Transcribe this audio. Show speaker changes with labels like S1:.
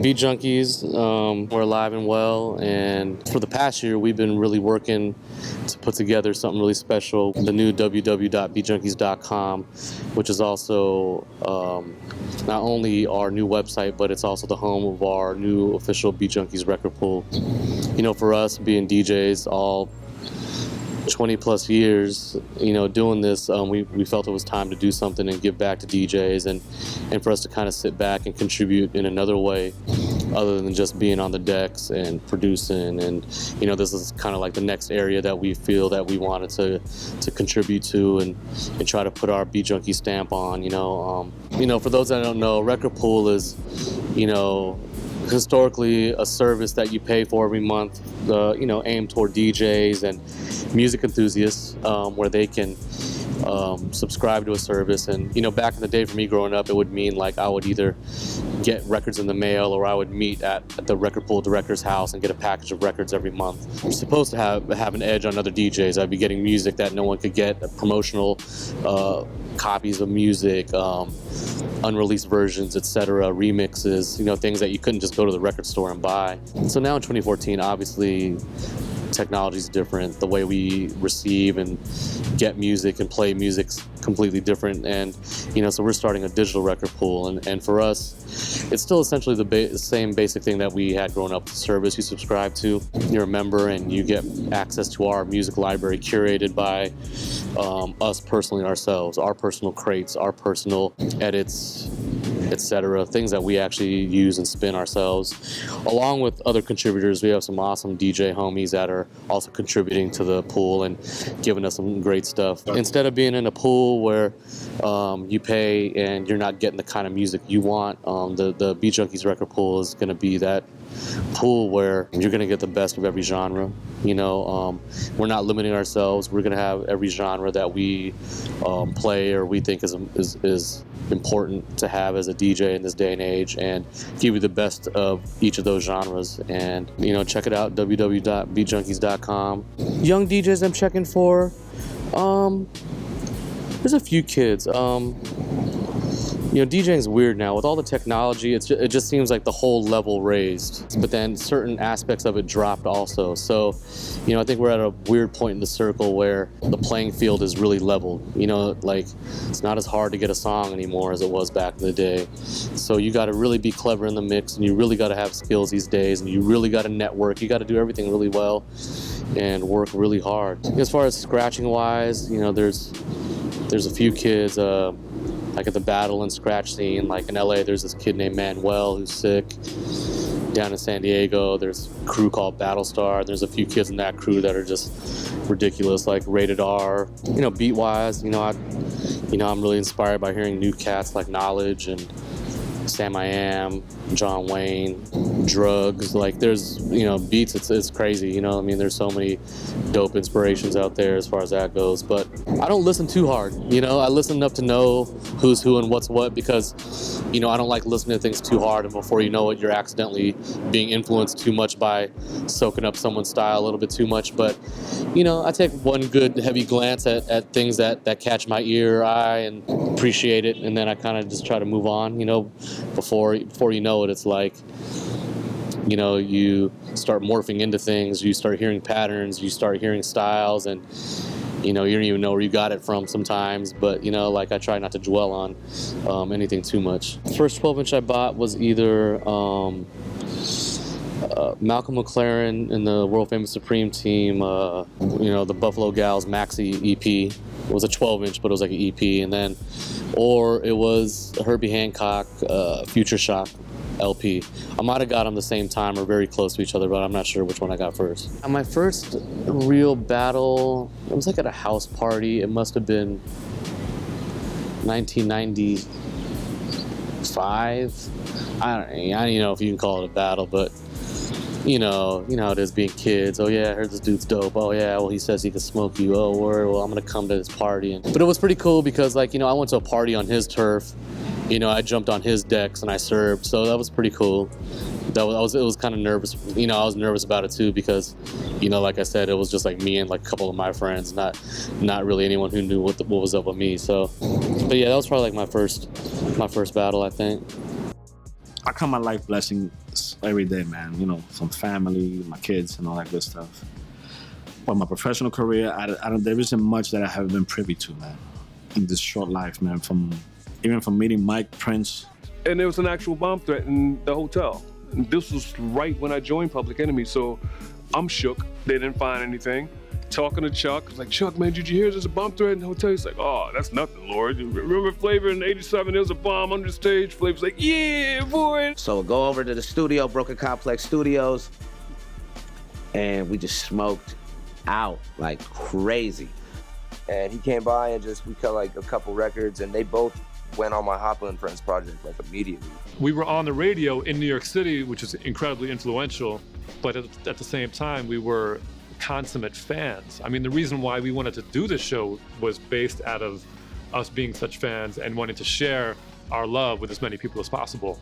S1: Beat Junkies, we're alive and well, and for the past year we've been really working to put together something really special. The new www.beatjunkies.com, which is also not only our new website, but it's also the home of our new official Beat Junkies record pool. You know, for us being DJs all 20 plus years, you know, doing this, we felt it was time to do something and give back to DJs and for us to kind of sit back and contribute in another way other than just being on the decks and producing. And, you know, this is kind of like the next area that we feel that we wanted to contribute to and try to put our Beat Junkie stamp on, you know. For those that don't know, record pool is, you know, historically a service that you pay for every month, aimed toward DJs and music enthusiasts, where they can subscribe to a service. And, you know, back in the day for me growing up, it would mean like I would either get records in the mail or I would meet at the record pool director's house and get a package of records every month. I'm supposed to have an edge on other DJs. I'd be getting music that no one could get, promotional copies of music, unreleased versions, etc., remixes, you know, things that you couldn't just go to the record store and buy. So now in 2014, obviously, technology is different. The way we receive and get music and play music's completely different. And, you know, so we're starting a digital record pool. And for us, it's still essentially the same basic thing that we had growing up. The service you subscribe to, you're a member and you get access to our music library curated by us personally ourselves, our personal crates, our personal edits, etc., things that we actually use and spin ourselves. Along with other contributors, we have some awesome DJ homies that are also contributing to the pool and giving us some great stuff. Instead of being in a pool where you pay and you're not getting the kind of music you want, the Beat Junkies record pool is going to be that pool where you're going to get the best of every genre. You know, we're not limiting ourselves. We're going to have every genre that we play or we think is important to have as a DJ in this day and age, and give you the best of each of those genres. And, you know, check it out, www.beatjunkies.com. Young DJs I'm checking for, there's a few kids. You know, DJing is weird now. With all the technology, it just seems like the whole level raised. But then certain aspects of it dropped also. So, you know, I think we're at a weird point in the circle where the playing field is really leveled. You know, like, it's not as hard to get a song anymore as it was back in the day. So you got to really be clever in the mix, and you really got to have skills these days, and you really got to network. You got to do everything really well and work really hard. As far as scratching wise, you know, there's a few kids, like at the battle and scratch scene. Like in LA, there's this kid named Manuel who's sick. Down in San Diego, there's a crew called Battlestar. There's a few kids in that crew that are just ridiculous, like Rated R. You know, beat-wise, I'm really inspired by hearing new cats like Knowledge and Sam I Am, John Wayne, Drugs. Like, there's, you know, beats, it's crazy, you know. I mean, there's so many dope inspirations out there as far as that goes. But I don't listen too hard, you know. I listen enough to know who's who and what's what, because, you know, I don't like listening to things too hard, and before you know it, you're accidentally being influenced too much by soaking up someone's style a little bit too much. But, you know, I take one good heavy glance at things that catch my ear or eye and appreciate it, and then I kind of just try to move on, you know. Before you know it, it's like, you know, you start morphing into things, you start hearing patterns, you start hearing styles, and, you know, you don't even know where you got it from sometimes. But, you know, like, I try not to dwell on anything too much. First 12-inch I bought was either Malcolm McLaren and the world famous Supreme team, you know, the Buffalo Gals Maxi EP. It was a 12-inch, but it was like an EP. And then, or it was Herbie Hancock Future Shock LP. I might have got them the same time or very close to each other, but I'm not sure which one I got first. And my first real battle, it was like at a house party. It must have been 1995. I don't even know if you can call it a battle, but you know how it is being kids. Oh yeah, I heard this dude's dope. Oh yeah, well he says he can smoke you. Oh word, well I'm gonna come to this party. But it was pretty cool because, like, you know, I went to a party on his turf. You know, I jumped on his decks and I served, so that was pretty cool. It was kind of nervous. You know, I was nervous about it too because, you know, like I said, it was just like me and like a couple of my friends, not really anyone who knew what was up with me. So, but yeah, that was probably like my first battle, I think.
S2: I count my life blessings every day, man. You know, from family, my kids, and all that good stuff. But my professional career, there isn't much that I haven't been privy to, man, in this short life, man. Even from meeting Mike, Prince.
S3: And there was an actual bomb threat in the hotel. And this was right when I joined Public Enemy, so I'm shook. They didn't find anything. Talking to Chuck, I was like, Chuck, man, did you hear there's a bomb threat in the hotel? He's like, oh, that's nothing, Lord. Remember Flavor in '87, there was a bomb under the stage? Flavor's like, yeah, boy.
S4: So we go over to the studio, Broken Complex Studios, and we just smoked out like crazy.
S5: And he came by and we cut like a couple records, and they both went on my Hopper and Friends project like immediately.
S6: We were on the radio in New York City, which is incredibly influential, but at the same time, we were consummate fans. I mean, the reason why we wanted to do this show was based out of us being such fans and wanting to share our love with as many people as possible.